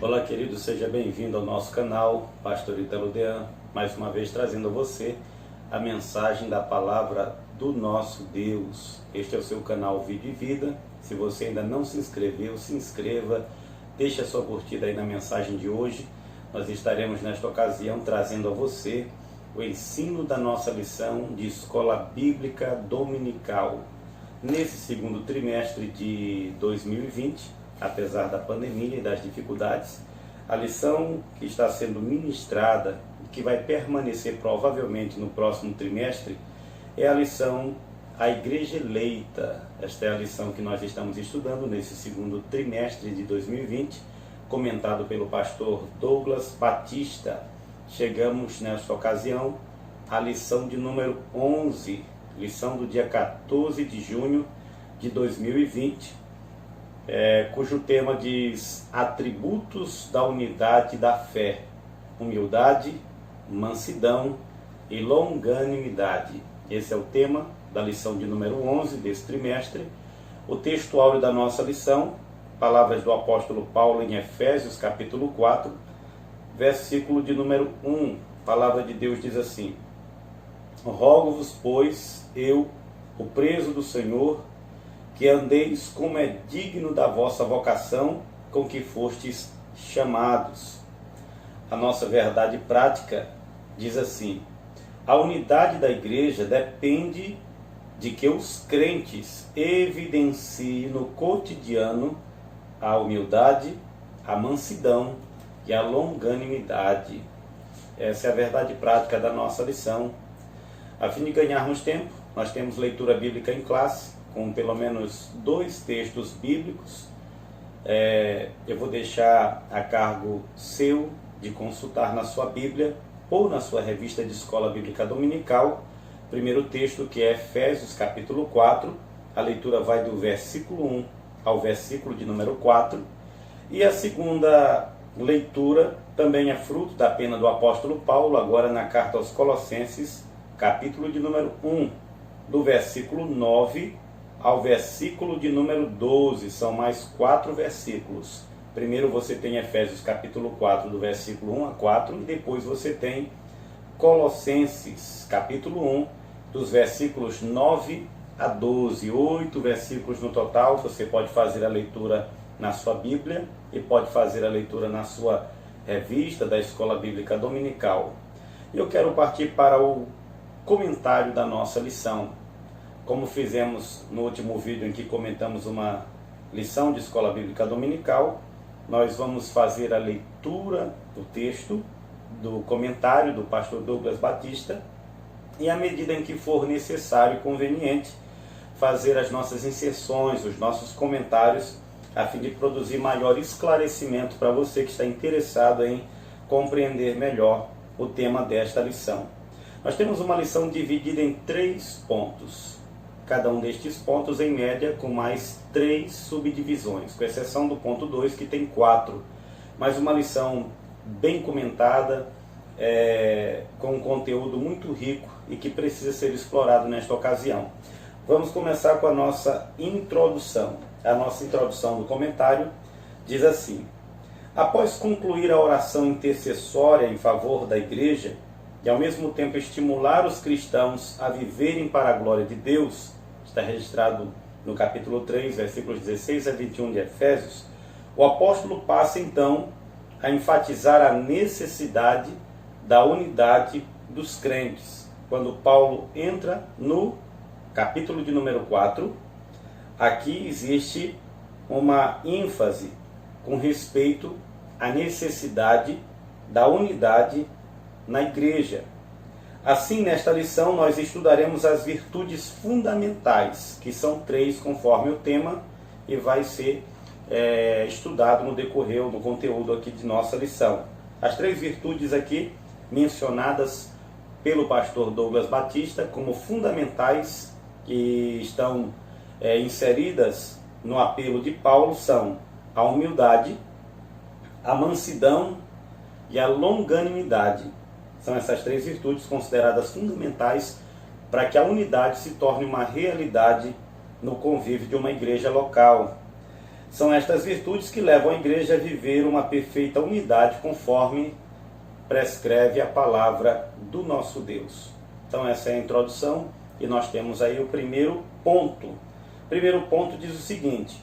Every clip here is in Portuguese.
Olá, querido, seja bem-vindo ao nosso canal, Pastor Ítalo Dean, mais uma vez trazendo a você a mensagem da palavra do nosso Deus. Este é o seu canal Vida e Vida. Se você ainda não se inscreveu, se inscreva, deixe a sua curtida aí na mensagem de hoje. Nós estaremos nesta ocasião trazendo a você o ensino da nossa lição de Escola Bíblica Dominical. Nesse segundo trimestre de 2020, apesar da pandemia e das dificuldades, a lição que está sendo ministrada e que vai permanecer provavelmente no próximo trimestre é a lição A Igreja Eleita. Esta é a lição que nós estamos estudando nesse segundo trimestre de 2020, comentado pelo pastor Douglas Batista. Chegamos nesta ocasião à lição de número 11, lição do dia 14 de junho de 2020, cujo tema diz atributos da unidade da fé: humildade, mansidão e longanimidade. Esse é o tema da lição de número 11 desse trimestre. O texto áureo da nossa lição, palavras do apóstolo Paulo em Efésios capítulo 4, versículo de número 1. A palavra de Deus diz assim: rogo-vos, pois, eu, o preso do Senhor, que andeis como é digno da vossa vocação com que fostes chamados. A nossa verdade prática diz assim: a unidade da igreja depende de que os crentes evidenciem no cotidiano a humildade, a mansidão e a longanimidade. Essa é a verdade prática da nossa lição. A fim de ganharmos tempo, nós temos leitura bíblica em classe, com pelo menos 2 textos bíblicos. Eu vou deixar a cargo seu de consultar na sua Bíblia ou na sua revista de Escola Bíblica Dominical. Primeiro texto, que é Efésios capítulo 4, a leitura vai do versículo 1 ao versículo de número 4. E a segunda leitura também é fruto da pena do apóstolo Paulo, agora na carta aos Colossenses, capítulo de número 1, do versículo 9 ao versículo de número 12, são mais 4 versículos. Primeiro você tem Efésios capítulo 4, do versículo 1 a 4, e depois você tem Colossenses capítulo 1, dos versículos 9 a 12, 8 versículos no total. Você pode fazer a leitura na sua Bíblia e pode fazer a leitura na sua revista da Escola Bíblica Dominical. Eu quero partir para o comentário da nossa lição. Como fizemos no último vídeo em que comentamos uma lição de Escola Bíblica Dominical, nós vamos fazer a leitura do texto, do comentário do pastor Douglas Batista, e à medida em que for necessário e conveniente, fazer as nossas inserções, os nossos comentários, a fim de produzir maior esclarecimento para você que está interessado em compreender melhor o tema desta lição. Nós temos uma lição dividida em 3 pontos. Cada um destes pontos, em média, com mais 3 subdivisões, com exceção do ponto 2, que tem 4. Mas uma lição bem comentada, com um conteúdo muito rico e que precisa ser explorado nesta ocasião. Vamos começar com a nossa introdução. A nossa introdução do comentário diz assim: após concluir a oração intercessória em favor da igreja e ao mesmo tempo estimular os cristãos a viverem para a glória de Deus, está registrado no capítulo 3, versículos 16 a 21 de Efésios, o apóstolo passa então a enfatizar a necessidade da unidade dos crentes. Quando Paulo entra no capítulo de número 4, aqui existe uma ênfase com respeito à necessidade da unidade na igreja. Assim, nesta lição, nós estudaremos as virtudes fundamentais, que são 3 conforme o tema, e vai ser estudado no decorrer do conteúdo aqui de nossa lição. As 3 virtudes aqui mencionadas pelo pastor Douglas Batista como fundamentais, que estão inseridas no apelo de Paulo, são a humildade, a mansidão e a longanimidade. São essas 3 virtudes consideradas fundamentais para que a unidade se torne uma realidade no convívio de uma igreja local. São estas virtudes que levam a igreja a viver uma perfeita unidade conforme prescreve a palavra do nosso Deus. Então essa é a introdução e nós temos aí o primeiro ponto. O primeiro ponto diz o seguinte: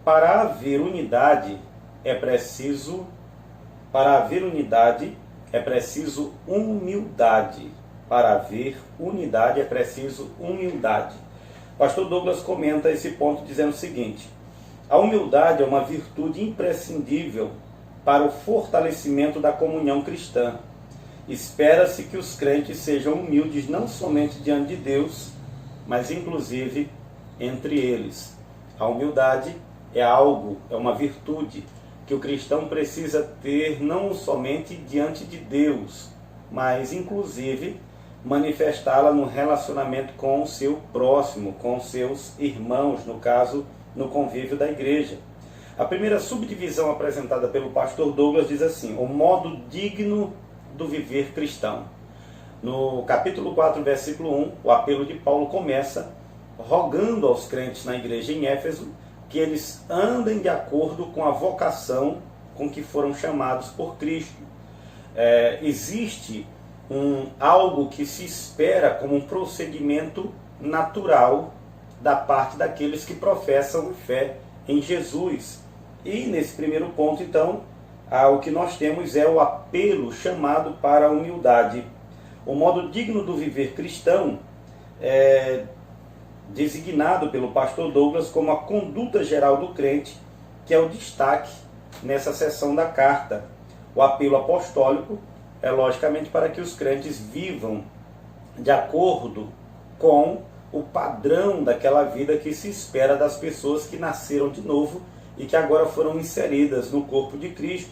para haver unidade é preciso humildade. Para haver unidade é preciso humildade. Pastor Douglas comenta esse ponto dizendo o seguinte: a humildade é uma virtude imprescindível para o fortalecimento da comunhão cristã. Espera-se que os crentes sejam humildes não somente diante de Deus, mas inclusive entre eles. A humildade é uma virtude que o cristão precisa ter não somente diante de Deus, mas inclusive manifestá-la no relacionamento com o seu próximo, com seus irmãos, no caso, no convívio da igreja. A primeira subdivisão apresentada pelo pastor Douglas diz assim: o modo digno do viver cristão. No capítulo 4, versículo 1, o apelo de Paulo começa rogando aos crentes na igreja em Éfeso que eles andem de acordo com a vocação com que foram chamados por Cristo. Existe algo que se espera como um procedimento natural da parte daqueles que professam fé em Jesus. E nesse primeiro ponto, então, o que nós temos é o apelo chamado para a humildade. O modo digno do viver cristão é designado pelo pastor Douglas como a conduta geral do crente, que é o destaque nessa seção da carta. O apelo apostólico é logicamente para que os crentes vivam de acordo com o padrão daquela vida que se espera das pessoas que nasceram de novo e que agora foram inseridas no corpo de Cristo.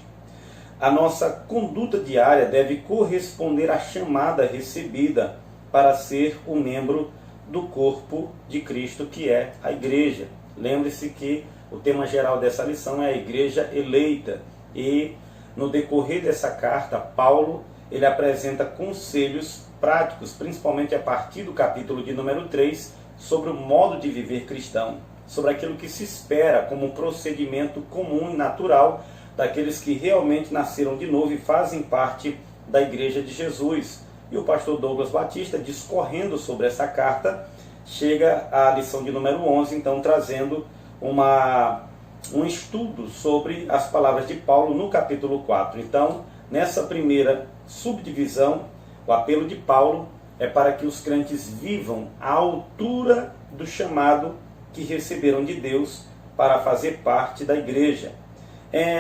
A nossa conduta diária deve corresponder à chamada recebida para ser um membro do corpo de Cristo, que é a igreja. Lembre-se que o tema geral dessa lição é a igreja eleita. E no decorrer dessa carta, Paulo ele apresenta conselhos práticos, principalmente a partir do capítulo de número 3, sobre o modo de viver cristão, sobre aquilo que se espera como um procedimento comum e natural daqueles que realmente nasceram de novo e fazem parte da igreja de Jesus. E o pastor Douglas Batista, discorrendo sobre essa carta, chega à lição de número 11, então trazendo um estudo sobre as palavras de Paulo no capítulo 4. Então, nessa primeira subdivisão, o apelo de Paulo é para que os crentes vivam à altura do chamado que receberam de Deus para fazer parte da igreja.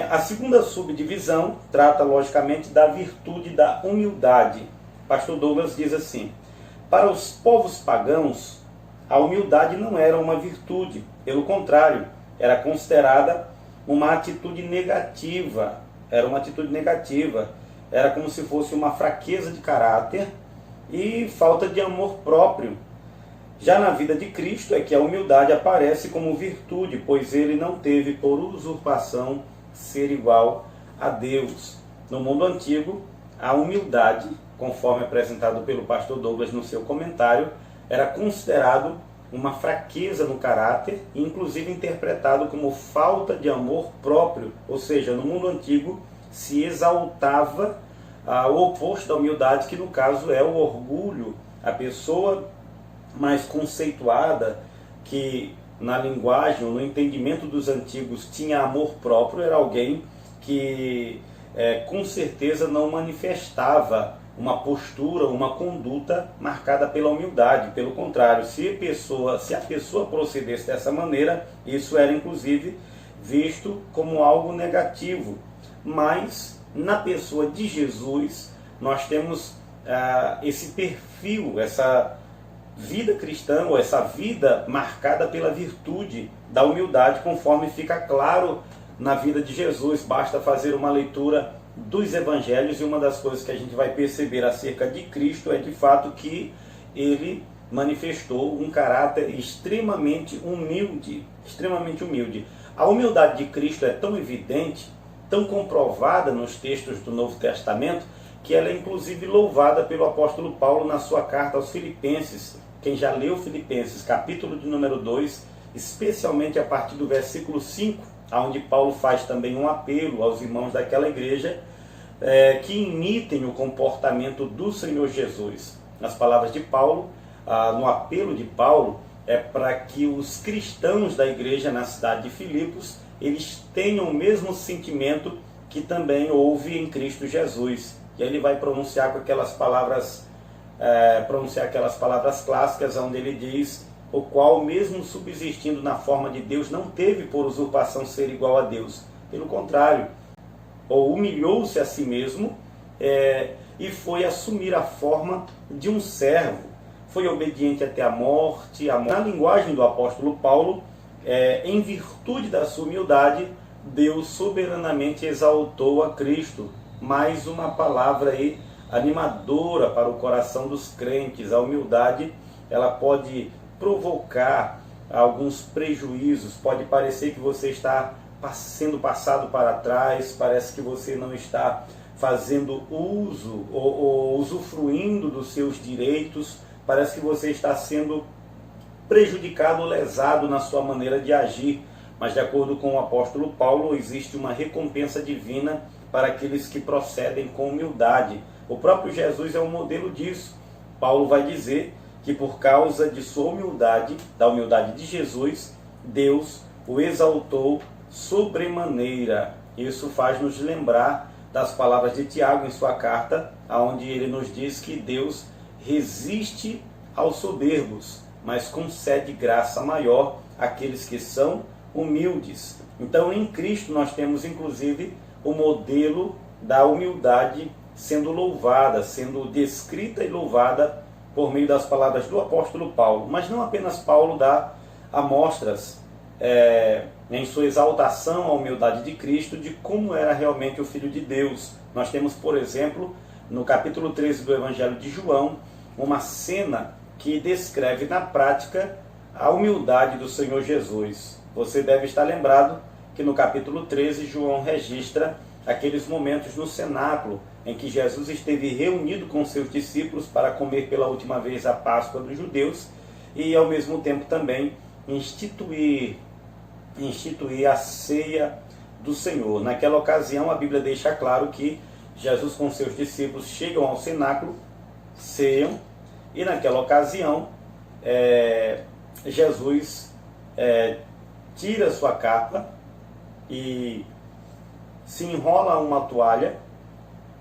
A segunda subdivisão trata, logicamente, da virtude da humildade. Pastor Douglas diz assim: para os povos pagãos, a humildade não era uma virtude, pelo contrário, era considerada uma atitude negativa. Era como se fosse uma fraqueza de caráter e falta de amor próprio. Já na vida de Cristo é que a humildade aparece como virtude, pois ele não teve por usurpação ser igual a Deus. No mundo antigo, a humildade, conforme apresentado pelo pastor Douglas no seu comentário, era considerado uma fraqueza no caráter, inclusive interpretado como falta de amor próprio. Ou seja, no mundo antigo se exaltava o oposto da humildade, que no caso é o orgulho. A pessoa mais conceituada, que na linguagem, no entendimento dos antigos, tinha amor próprio, era alguém que com certeza não manifestava uma postura, uma conduta marcada pela humildade. Pelo contrário, se a pessoa procedesse dessa maneira, isso era inclusive visto como algo negativo. Mas na pessoa de Jesus, nós temos esse perfil, essa vida cristã, ou essa vida marcada pela virtude da humildade, conforme fica claro na vida de Jesus. Basta fazer uma leitura dos evangelhos, e uma das coisas que a gente vai perceber acerca de Cristo é de fato que ele manifestou um caráter extremamente humilde. A humildade de Cristo é tão evidente, tão comprovada nos textos do Novo Testamento, que ela é inclusive louvada pelo apóstolo Paulo na sua carta aos Filipenses. Quem já leu Filipenses, capítulo de número 2, especialmente a partir do versículo 5, onde Paulo faz também um apelo aos irmãos daquela igreja que imitem o comportamento do Senhor Jesus. Nas palavras de Paulo, no apelo de Paulo, é para que os cristãos da igreja na cidade de Filipos, eles tenham o mesmo sentimento que também houve em Cristo Jesus. E aí ele vai pronunciar com aquelas palavras, aquelas palavras clássicas, onde ele diz: o qual, mesmo subsistindo na forma de Deus, não teve por usurpação ser igual a Deus. Pelo contrário, humilhou-se a si mesmo e foi assumir a forma de um servo. Foi obediente até a morte. Na linguagem do apóstolo Paulo, em virtude da sua humildade, Deus soberanamente exaltou a Cristo. Mais uma palavra aí animadora para o coração dos crentes. A humildade, ela pode provocar alguns prejuízos, pode parecer que você está sendo passado para trás, parece que você não está fazendo uso ou usufruindo dos seus direitos, parece que você está sendo prejudicado, lesado na sua maneira de agir. Mas de acordo com o apóstolo Paulo, existe uma recompensa divina para aqueles que procedem com humildade. O próprio Jesus é um modelo disso. Paulo vai dizer que por causa de sua humildade, da humildade de Jesus, Deus o exaltou sobremaneira. Isso faz nos lembrar das palavras de Tiago em sua carta, onde ele nos diz que Deus resiste aos soberbos, mas concede graça maior àqueles que são humildes. Então, em Cristo nós temos inclusive o modelo da humildade sendo louvada, sendo descrita e louvada por meio das palavras do apóstolo Paulo. Mas não apenas Paulo dá amostras em sua exaltação à humildade de Cristo, de como era realmente o Filho de Deus. Nós temos, por exemplo, no capítulo 13 do Evangelho de João, uma cena que descreve na prática a humildade do Senhor Jesus. Você deve estar lembrado que no capítulo 13, João registra aqueles momentos no cenáculo em que Jesus esteve reunido com seus discípulos para comer pela última vez a Páscoa dos judeus e ao mesmo tempo também instituir a ceia do Senhor. Naquela ocasião a Bíblia deixa claro que Jesus com seus discípulos chegam ao cenáculo, ceiam, e naquela ocasião Jesus tira sua capa e se enrola uma toalha,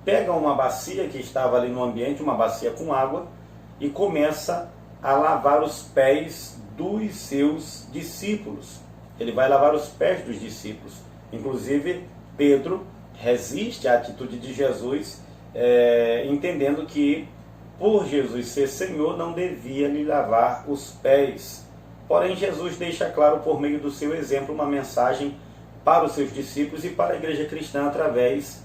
pega uma bacia que estava ali no ambiente, uma bacia com água, e começa a lavar os pés dos seus discípulos. Ele vai lavar os pés dos discípulos. Inclusive, Pedro resiste à atitude de Jesus, entendendo que, por Jesus ser Senhor, não devia lhe lavar os pés. Porém, Jesus deixa claro, por meio do seu exemplo, uma mensagem para os seus discípulos e para a igreja cristã através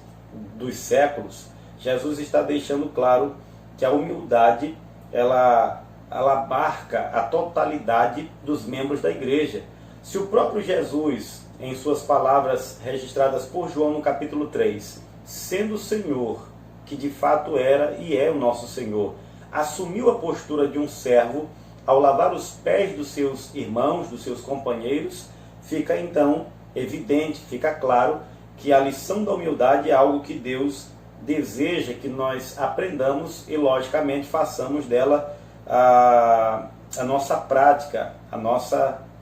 dos séculos. Jesus está deixando claro que a humildade, ela abarca a totalidade dos membros da igreja. Se o próprio Jesus, em suas palavras registradas por João no capítulo 3, sendo o Senhor, que de fato era e é o nosso Senhor, assumiu a postura de um servo ao lavar os pés dos seus irmãos, dos seus companheiros, fica então evidente, fica claro que a lição da humildade é algo que Deus deseja que nós aprendamos e, logicamente, façamos dela a nossa prática, na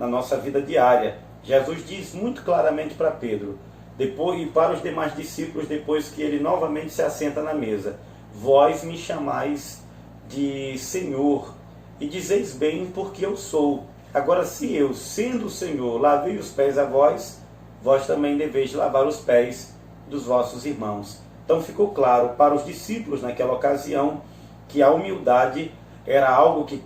nossa vida diária. Jesus diz muito claramente para Pedro, depois, e para os demais discípulos, depois que ele novamente se assenta na mesa: vós me chamais de Senhor, e dizeis bem, porque eu sou. Agora, se eu, sendo o Senhor, lavei os pés a vós, vós também deveis lavar os pés dos vossos irmãos. Então ficou claro para os discípulos naquela ocasião que a humildade era algo que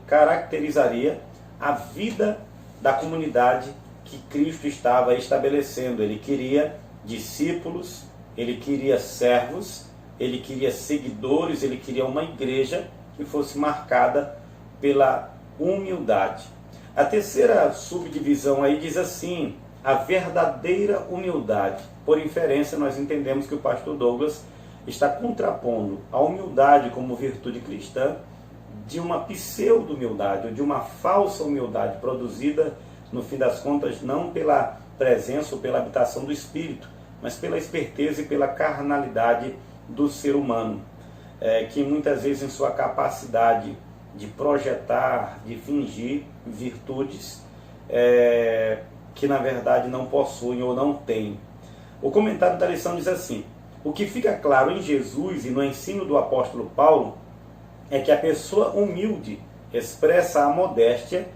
caracterizaria a vida da comunidade que Cristo estava estabelecendo. Ele queria discípulos, ele queria servos, ele queria seguidores, ele queria uma igreja que fosse marcada pela humildade. A terceira subdivisão aí diz assim: a verdadeira humildade. Por inferência, nós entendemos que o pastor Douglas está contrapondo a humildade como virtude cristã de uma pseudo-humildade, ou de uma falsa humildade, produzida, no fim das contas, não pela presença ou pela habitação do Espírito, mas pela esperteza e pela carnalidade do ser humano, que muitas vezes em sua capacidade de projetar, de fingir virtudes que na verdade não possuem ou não têm. O comentário da lição diz assim: o que fica claro em Jesus e no ensino do apóstolo Paulo é que a pessoa humilde expressa a modéstia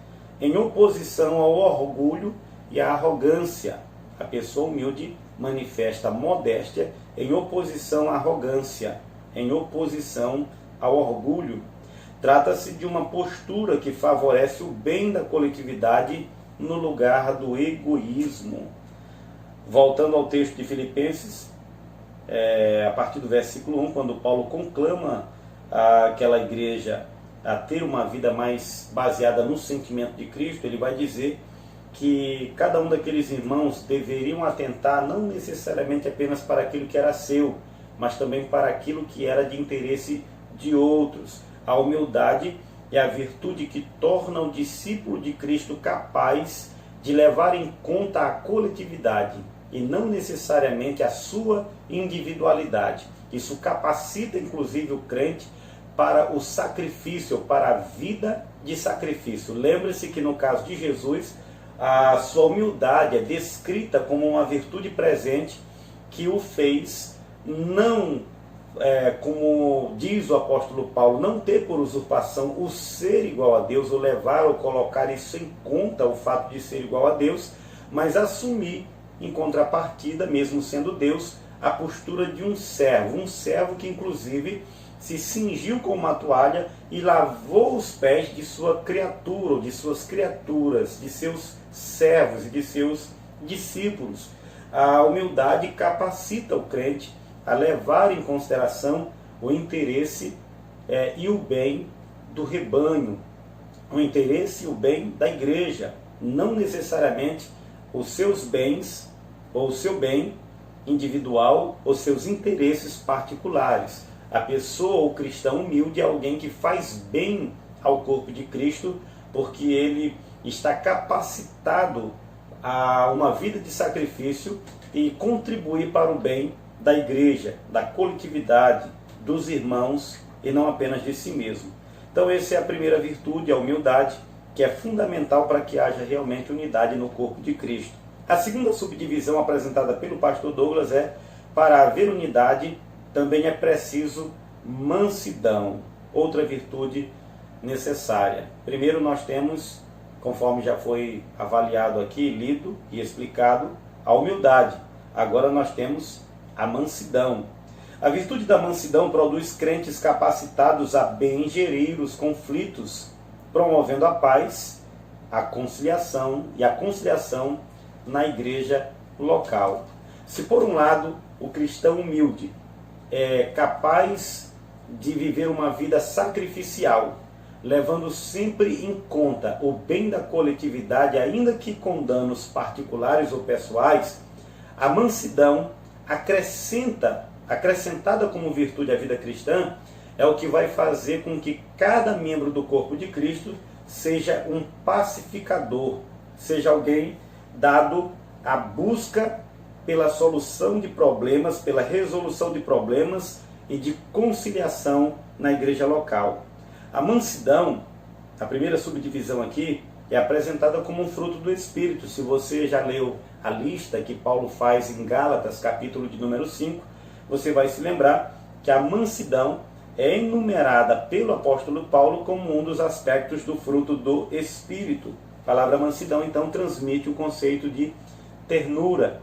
em oposição ao orgulho e à arrogância. A pessoa humilde manifesta a modéstia em oposição à arrogância, em oposição ao orgulho. Trata-se de uma postura que favorece o bem da coletividade no lugar do egoísmo. Voltando ao texto de Filipenses, a partir do versículo 1, quando Paulo conclama aquela igreja a ter uma vida mais baseada no sentimento de Cristo, ele vai dizer que cada um daqueles irmãos deveriam atentar não necessariamente apenas para aquilo que era seu, mas também para aquilo que era de interesse de outros. A humildade é a virtude que torna o discípulo de Cristo capaz de levar em conta a coletividade e não necessariamente a sua individualidade. Isso capacita inclusive o crente para o sacrifício, para a vida de sacrifício. Lembre-se que no caso de Jesus, a sua humildade é descrita como uma virtude presente que o fez não, como diz o apóstolo Paulo, não ter por usurpação o ser igual a Deus, ou levar ou colocar isso em conta, o fato de ser igual a Deus, mas assumir em contrapartida, mesmo sendo Deus, a postura de um servo que inclusive se cingiu com uma toalha e lavou os pés de sua criatura, ou de suas criaturas, de seus servos e de seus discípulos. A humildade capacita o crente a levar em consideração o interesse e o bem do rebanho, o interesse e o bem da igreja, não necessariamente os seus bens, ou o seu bem individual, ou seus interesses particulares. A pessoa ou cristão humilde é alguém que faz bem ao corpo de Cristo, porque ele está capacitado a uma vida de sacrifício e contribuir para o bem da igreja, da coletividade, dos irmãos e não apenas de si mesmo. Então essa é a primeira virtude, a humildade, que é fundamental para que haja realmente unidade no corpo de Cristo. A segunda subdivisão apresentada pelo pastor Douglas é: para haver unidade também é preciso mansidão, outra virtude necessária. Primeiro nós temos, conforme já foi avaliado aqui, lido e explicado, a humildade. Agora nós temos a mansidão. A virtude da mansidão produz crentes capacitados a bem gerir os conflitos, promovendo a paz, a conciliação na igreja local. Se por um lado o cristão humilde é capaz de viver uma vida sacrificial, levando sempre em conta o bem da coletividade, ainda que com danos particulares ou pessoais, a mansidão acrescentada como virtude à vida cristã, é o que vai fazer com que cada membro do corpo de Cristo seja um pacificador, seja alguém dado à busca pela solução de problemas, pela resolução de problemas e de conciliação na igreja local. A mansidão, a primeira subdivisão aqui, é apresentada como um fruto do Espírito. Se você já leu a lista que Paulo faz em Gálatas, capítulo de número 5, você vai se lembrar que a mansidão é enumerada pelo apóstolo Paulo como um dos aspectos do fruto do Espírito. A palavra mansidão, então, transmite o conceito de ternura,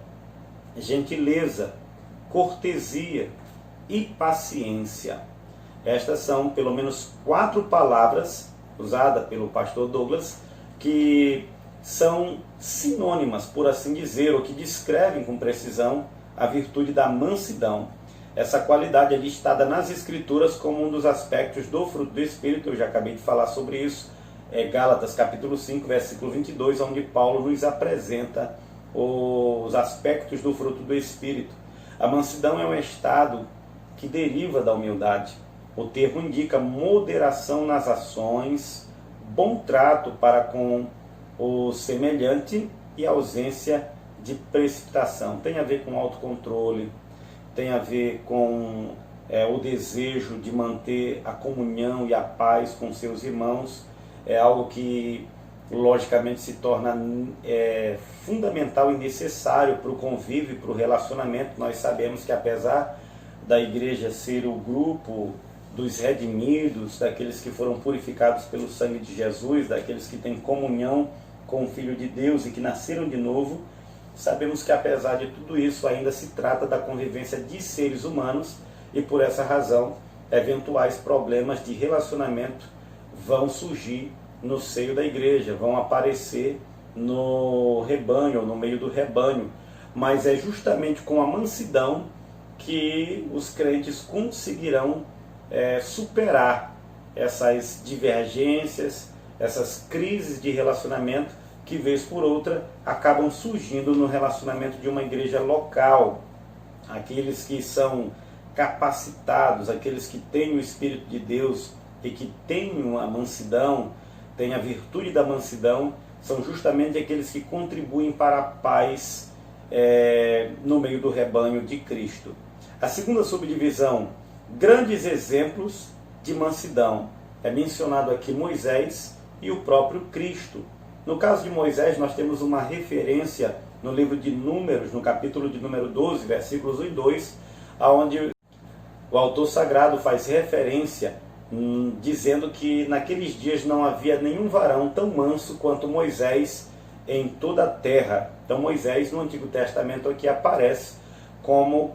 gentileza, cortesia e paciência. Estas são pelo menos 4 palavras usadas pelo pastor Douglas que são sinônimas, por assim dizer, ou que descrevem com precisão a virtude da mansidão. Essa qualidade é listada nas Escrituras como um dos aspectos do fruto do Espírito. Eu já acabei de falar sobre isso. Gálatas capítulo 5, versículo 22, onde Paulo nos apresenta os aspectos do fruto do Espírito. A mansidão é um estado que deriva da humildade. O termo indica moderação nas ações, bom trato para com o semelhante e ausência de precipitação. Tem a ver com autocontrole, tem a ver com o desejo de manter a comunhão e a paz com seus irmãos. É algo que logicamente se torna fundamental e necessário para o convívio e para o relacionamento. Nós sabemos que apesar da igreja ser o grupo dos redimidos, daqueles que foram purificados pelo sangue de Jesus, daqueles que têm comunhão com o Filho de Deus e que nasceram de novo, sabemos que apesar de tudo isso ainda se trata da convivência de seres humanos e por essa razão eventuais problemas de relacionamento vão surgir no seio da igreja, vão aparecer no rebanho, ou no meio do rebanho, mas é justamente com a mansidão que os crentes conseguirão superar essas divergências, essas crises de relacionamento que, vez por outra, acabam surgindo no relacionamento de uma igreja local. Aqueles que são capacitados, aqueles que têm o Espírito de Deus e que têm a mansidão, têm a virtude da mansidão, são justamente aqueles que contribuem para a paz no meio do rebanho de Cristo. A segunda subdivisão, grandes exemplos de mansidão. É mencionado aqui Moisés e o próprio Cristo. No caso de Moisés, nós temos uma referência no livro de Números, no capítulo de número 12, versículos 1 e 2, onde o autor sagrado faz referência dizendo que naqueles dias não havia nenhum varão tão manso quanto Moisés em toda a terra. Então Moisés no Antigo Testamento aqui aparece como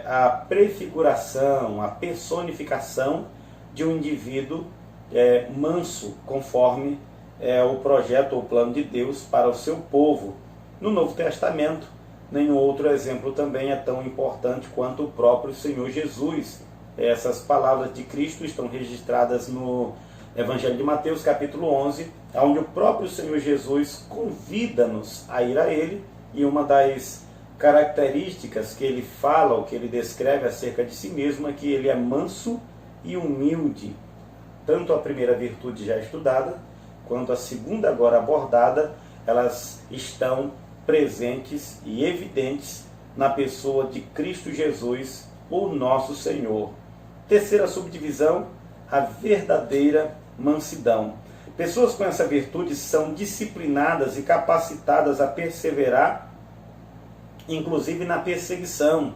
a prefiguração, a personificação de um indivíduo manso, conforme o projeto ou o plano de Deus para o seu povo. No Novo Testamento, nenhum outro exemplo também é tão importante quanto o próprio Senhor Jesus. Essas palavras de Cristo estão registradas no Evangelho de Mateus, capítulo 11, onde o próprio Senhor Jesus convida-nos a ir a Ele, e uma das características que ele fala, ou que ele descreve acerca de si mesmo, é que ele é manso e humilde. Tanto a primeira virtude já estudada, quanto a segunda agora abordada, elas estão presentes e evidentes na pessoa de Cristo Jesus, o nosso Senhor. Terceira subdivisão, a verdadeira mansidão. Pessoas com essa virtude são disciplinadas e capacitadas a perseverar, inclusive na perseguição.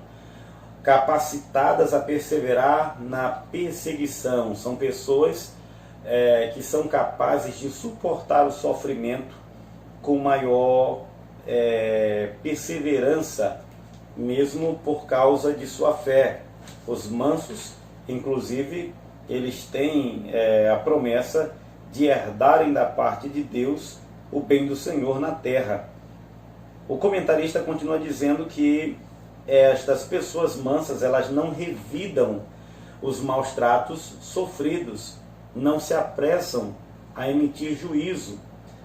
Capacitadas a perseverar na perseguição. São pessoas que são capazes de suportar o sofrimento com maior perseverança, mesmo por causa de sua fé. Os mansos, inclusive, eles têm a promessa de herdarem da parte de Deus o bem do Senhor na terra. O comentarista continua dizendo que estas pessoas mansas, elas não revidam os maus tratos sofridos, não se apressam a emitir juízo,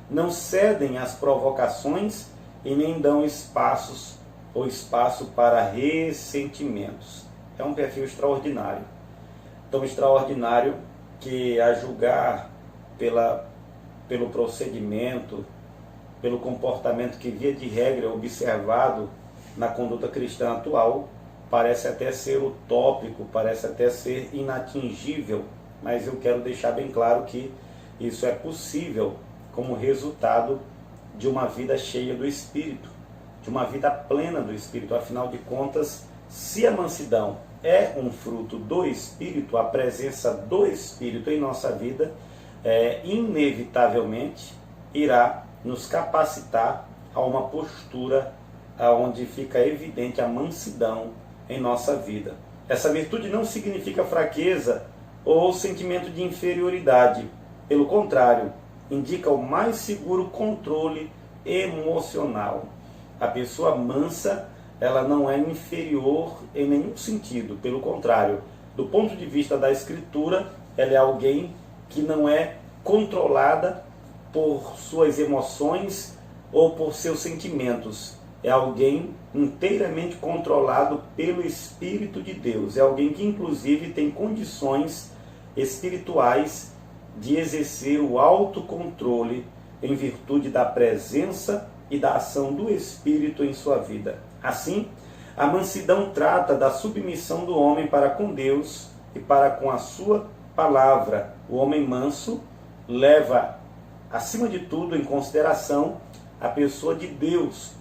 não cedem às provocações e nem dão espaço para ressentimentos. É um perfil extraordinário. Tão extraordinário que, a julgar pelo procedimento, pelo comportamento que via de regra é observado na conduta cristã atual, parece até ser utópico, parece até ser inatingível, mas eu quero deixar bem claro que isso é possível como resultado de uma vida cheia do Espírito, de uma vida plena do Espírito. Afinal de contas, se a mansidão é um fruto do Espírito, a presença do Espírito em nossa vida, inevitavelmente irá nos capacitar a uma postura onde fica evidente a mansidão em nossa vida. Essa virtude não significa fraqueza ou sentimento de inferioridade. Pelo contrário, indica o mais seguro controle emocional. A pessoa mansa, ela não é inferior em nenhum sentido. Pelo contrário, do ponto de vista da Escritura, ela é alguém que não é controlada por suas emoções ou por seus sentimentos. É alguém inteiramente controlado pelo Espírito de Deus. É alguém que, inclusive, tem condições espirituais de exercer o autocontrole em virtude da presença e da ação do Espírito em sua vida. Assim, a mansidão trata da submissão do homem para com Deus e para com a sua palavra. O homem manso leva, acima de tudo, em consideração a pessoa de Deus.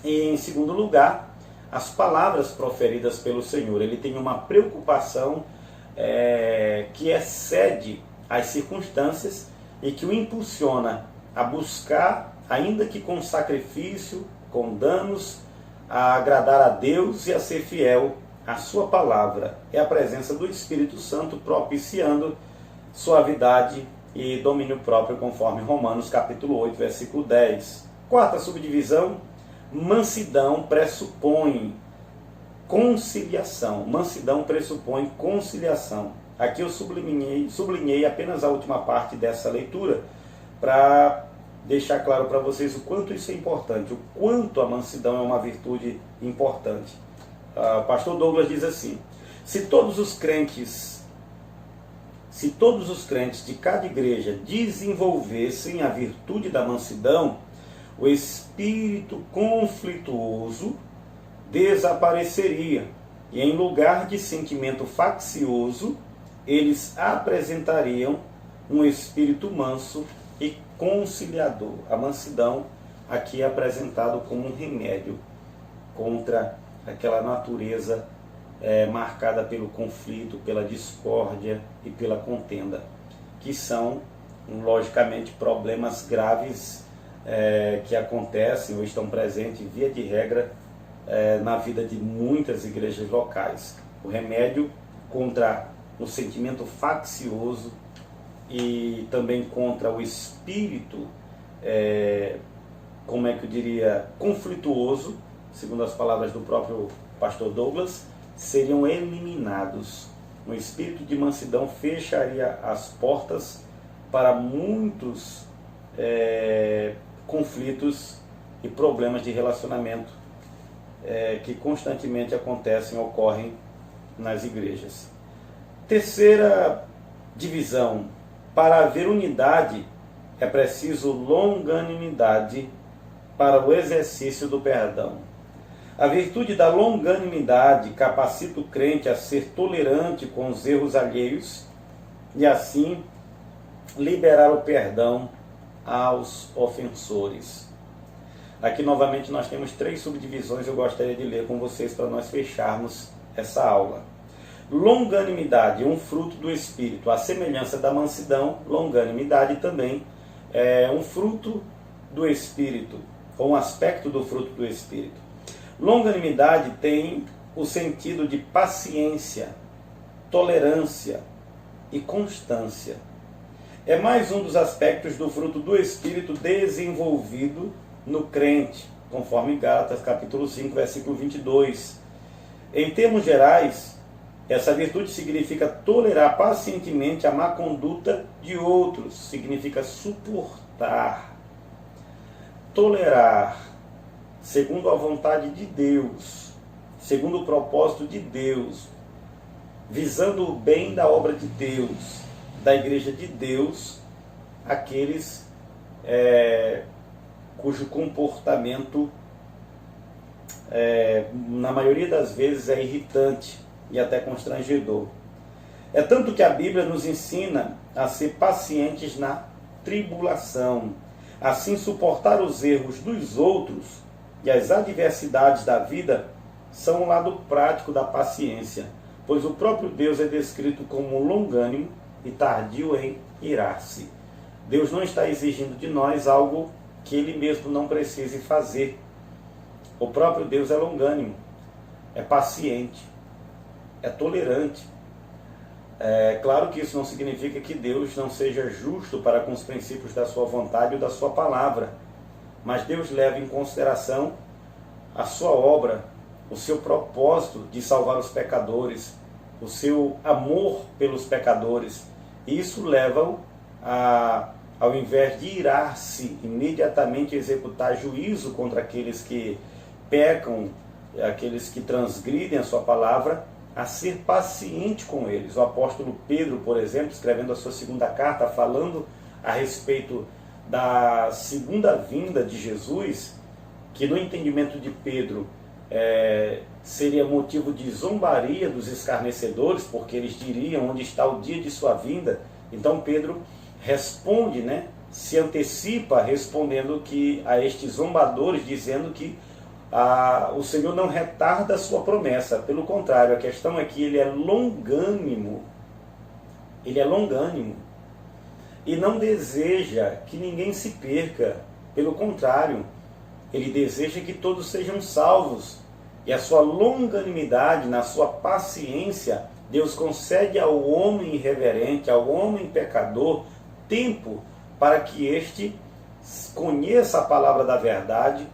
E, em segundo lugar, as palavras proferidas pelo Senhor. Ele tem uma preocupação que excede as circunstâncias e que o impulsiona a buscar, ainda que com sacrifício, com danos, a agradar a Deus e a ser fiel à sua palavra. É a presença do Espírito Santo propiciando suavidade e domínio próprio, conforme Romanos capítulo 8, versículo 10. Quarta subdivisão, mansidão pressupõe conciliação. Mansidão pressupõe conciliação. Aqui eu sublinhei apenas a última parte dessa leitura para deixar claro para vocês o quanto isso é importante, o quanto a mansidão é uma virtude importante. O pastor Douglas diz assim: se todos os crentes de cada igreja desenvolvessem a virtude da mansidão, o espírito conflituoso desapareceria, e em lugar de sentimento faccioso, eles apresentariam um espírito manso e conciliador. A mansidão aqui é apresentado como um remédio contra aquela natureza marcada pelo conflito, pela discórdia e pela contenda, que são, logicamente, problemas graves que acontecem ou estão presentes, via de regra, na vida de muitas igrejas locais. O remédio contra o sentimento faccioso e também contra o espírito, conflituoso, segundo as palavras do próprio pastor Douglas, seriam eliminados. O espírito de mansidão fecharia as portas para muitos conflitos e problemas de relacionamento que constantemente acontecem, ocorrem nas igrejas. Terceira divisão: para haver unidade é preciso longanimidade para o exercício do perdão. A virtude da longanimidade capacita o crente a ser tolerante com os erros alheios e assim liberar o perdão aos ofensores. Aqui novamente nós temos 3 subdivisões, eu gostaria de ler com vocês para nós fecharmos essa aula. Longanimidade, um fruto do Espírito. A semelhança da mansidão, longanimidade também é um fruto do Espírito, ou um aspecto do fruto do Espírito. Longanimidade tem o sentido de paciência, tolerância e constância. É mais um dos aspectos do fruto do Espírito desenvolvido no crente, conforme Gálatas capítulo 5, versículo 22. Em termos gerais, essa virtude significa tolerar pacientemente a má conduta de outros, significa suportar, tolerar, segundo a vontade de Deus, segundo o propósito de Deus, visando o bem da obra de Deus, da igreja de Deus, aqueles cujo comportamento, na maioria das vezes, é irritante e até constrangedor. É tanto que a Bíblia nos ensina a ser pacientes na tribulação, assim suportar os erros dos outros e as adversidades da vida são um lado prático da paciência, pois o próprio Deus é descrito como longânimo e tardio em irar-se. Deus não está exigindo de nós algo que Ele mesmo não precise fazer. O próprio Deus é longânimo, é paciente, é tolerante. É claro que isso não significa que Deus não seja justo para com os princípios da sua vontade ou da sua palavra, mas Deus leva em consideração a sua obra, o seu propósito de salvar os pecadores, o seu amor pelos pecadores. E isso leva-o a, ao invés de irar-se, imediatamente executar juízo contra aqueles que pecam, aqueles que transgridem a sua palavra, a ser paciente com eles. O apóstolo Pedro, por exemplo, escrevendo a sua segunda carta, falando a respeito da segunda vinda de Jesus, que no entendimento de Pedro seria motivo de zombaria dos escarnecedores, porque eles diriam onde está o dia de sua vinda. Então Pedro responde, se antecipa respondendo que a estes zombadores, dizendo que o Senhor não retarda a sua promessa, pelo contrário, a questão é que ele é longânimo, e não deseja que ninguém se perca, pelo contrário, ele deseja que todos sejam salvos, e a sua longanimidade, na sua paciência, Deus concede ao homem irreverente, ao homem pecador, tempo para que este conheça a palavra da verdade,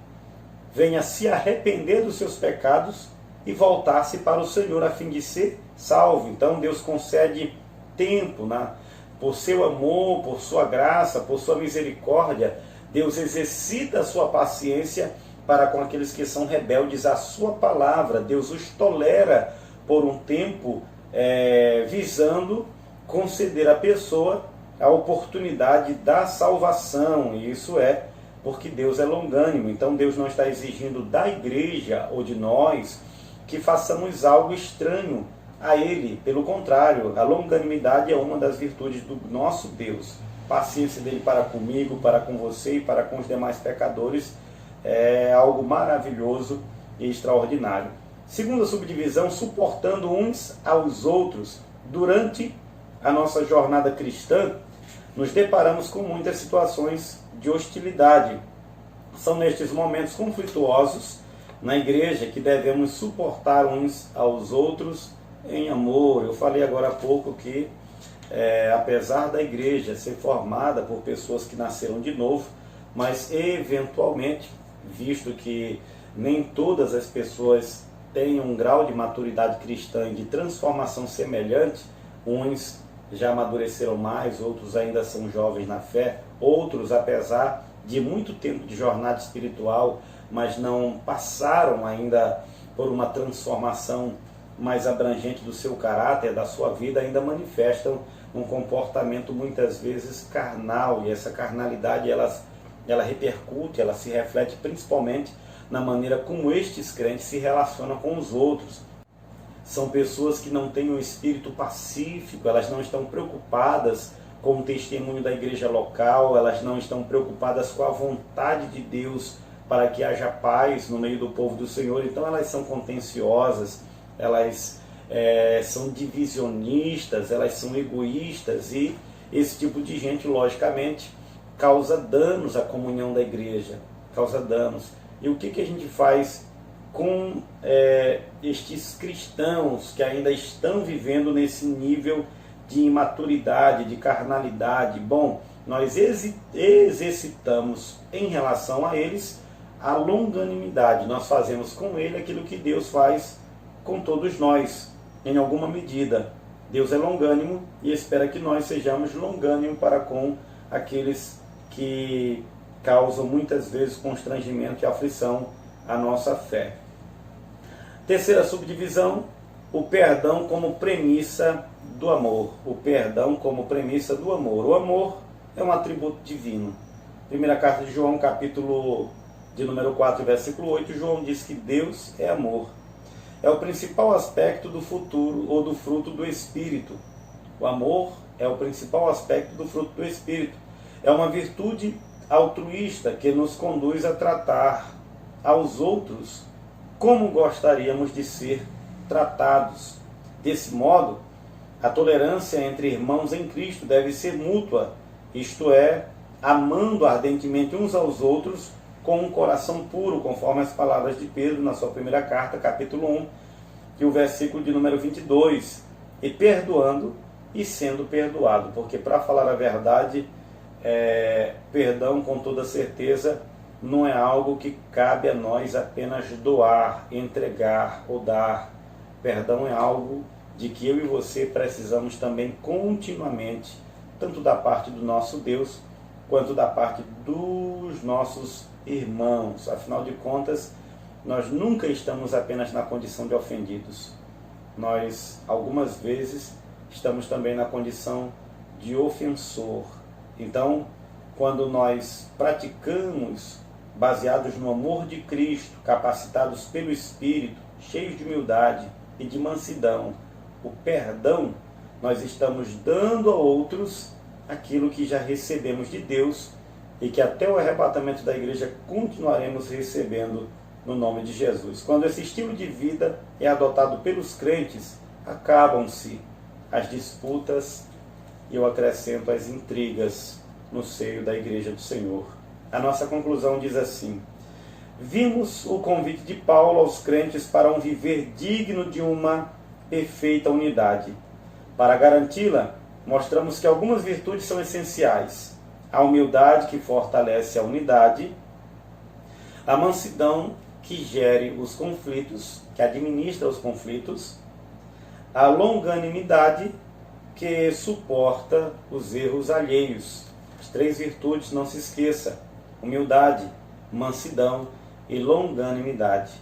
venha se arrepender dos seus pecados e voltar-se para o Senhor a fim de ser salvo. Então Deus concede tempo, por seu amor, por sua graça, por sua misericórdia. Deus exercita a sua paciência para com aqueles que são rebeldes à sua palavra. Deus os tolera por um tempo, visando conceder à pessoa a oportunidade da salvação. E isso é porque Deus é longânimo. Então Deus não está exigindo da igreja ou de nós que façamos algo estranho a Ele. Pelo contrário, a longanimidade é uma das virtudes do nosso Deus. Paciência dele para comigo, para com você e para com os demais pecadores é algo maravilhoso e extraordinário. Segunda subdivisão, suportando uns aos outros. Durante a nossa jornada cristã, nos deparamos com muitas situações de hostilidade. São nestes momentos conflituosos na igreja que devemos suportar uns aos outros em amor. Eu falei agora há pouco que, apesar da igreja ser formada por pessoas que nasceram de novo, mas eventualmente, visto que nem todas as pessoas têm um grau de maturidade cristã e de transformação semelhante, uns já amadureceram mais, outros ainda são jovens na fé, outros, apesar de muito tempo de jornada espiritual, mas não passaram ainda por uma transformação mais abrangente do seu caráter, da sua vida, ainda manifestam um comportamento muitas vezes carnal, e essa carnalidade ela repercute, ela se reflete principalmente na maneira como estes crentes se relacionam com os outros. São pessoas que não têm um espírito pacífico, elas não estão preocupadas com o testemunho da igreja local, elas não estão preocupadas com a vontade de Deus para que haja paz no meio do povo do Senhor. Então elas são contenciosas, elas são divisionistas, elas são egoístas, e esse tipo de gente, logicamente, causa danos à comunhão da igreja, causa danos. E o que a gente faz com estes cristãos que ainda estão vivendo nesse nível de imaturidade, de carnalidade? Bom, nós exercitamos em relação a eles a longanimidade. Nós fazemos com ele aquilo que Deus faz com todos nós, em alguma medida. Deus é longânimo e espera que nós sejamos longânimos para com aqueles que causam muitas vezes constrangimento e aflição à nossa fé. Terceira subdivisão, o perdão como premissa do amor. O perdão como premissa do amor. O amor é um atributo divino. Primeira carta de João, capítulo de número 4, versículo 8, João diz que Deus é amor. É o principal aspecto do futuro ou do fruto do Espírito. O amor é o principal aspecto do fruto do Espírito. É uma virtude altruísta que nos conduz a tratar aos outros como gostaríamos de ser tratados. Desse modo, a tolerância entre irmãos em Cristo deve ser mútua, isto é, amando ardentemente uns aos outros com um coração puro, conforme as palavras de Pedro na sua primeira carta, capítulo 1, e o versículo de número 22, e perdoando e sendo perdoado, porque, para falar a verdade, perdão com toda certeza não é algo que cabe a nós apenas doar, entregar ou dar. Perdão é algo de que eu e você precisamos também continuamente, tanto da parte do nosso Deus, quanto da parte dos nossos irmãos. Afinal de contas, nós nunca estamos apenas na condição de ofendidos. Nós, algumas vezes, estamos também na condição de ofensor. Então, quando nós praticamos baseados no amor de Cristo, capacitados pelo Espírito, cheios de humildade e de mansidão, o perdão, nós estamos dando a outros aquilo que já recebemos de Deus e que até o arrebatamento da igreja continuaremos recebendo no nome de Jesus. Quando esse estilo de vida é adotado pelos crentes, acabam-se as disputas e eu acrescento as intrigas no seio da igreja do Senhor. A nossa conclusão diz assim: vimos o convite de Paulo aos crentes para um viver digno de uma perfeita unidade. Para garanti-la, mostramos que algumas virtudes são essenciais: a humildade, que fortalece a unidade; a mansidão, que gere os conflitos, que administra os conflitos; a longanimidade, que suporta os erros alheios. As 3 virtudes, não se esqueça: humildade, mansidão e longanimidade.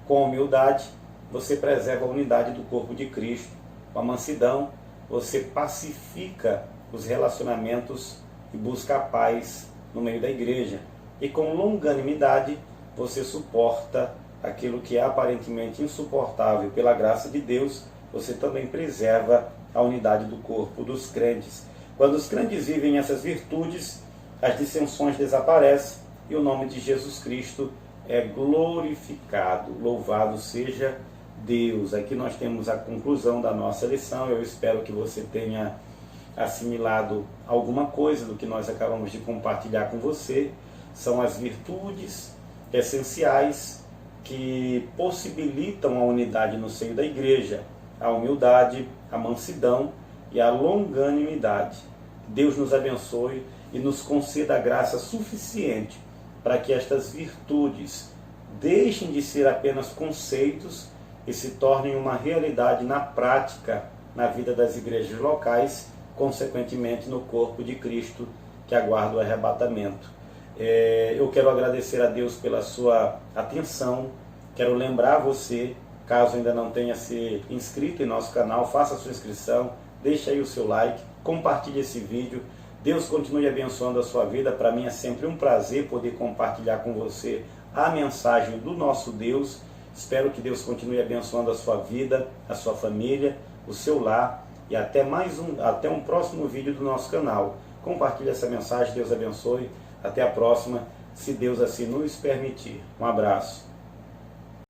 Com a humildade, você preserva a unidade do corpo de Cristo. Com a mansidão, você pacifica os relacionamentos e busca a paz no meio da igreja. E com longanimidade, você suporta aquilo que é aparentemente insuportável. Pela graça de Deus, você também preserva a unidade do corpo dos crentes. Quando os crentes vivem essas virtudes, as dissensões desaparecem e o nome de Jesus Cristo é glorificado. Louvado seja Deus. Aqui nós temos a conclusão da nossa lição. Eu espero que você tenha assimilado alguma coisa do que nós acabamos de compartilhar com você. São as virtudes essenciais que possibilitam a unidade no seio da igreja: a humildade, a mansidão e a longanimidade. Deus nos abençoe e nos conceda a graça suficiente para que estas virtudes deixem de ser apenas conceitos e se tornem uma realidade na prática, na vida das igrejas locais, consequentemente no corpo de Cristo que aguarda o arrebatamento. Eu quero agradecer a Deus pela sua atenção. Quero lembrar você, caso ainda não tenha se inscrito em nosso canal, faça a sua inscrição, deixe aí o seu like, compartilhe esse vídeo. Deus continue abençoando a sua vida. Para mim é sempre um prazer poder compartilhar com você a mensagem do nosso Deus. Espero que Deus continue abençoando a sua vida, a sua família, o seu lar e até um próximo vídeo do nosso canal. Compartilhe essa mensagem, Deus abençoe. Até a próxima, se Deus assim nos permitir. Um abraço.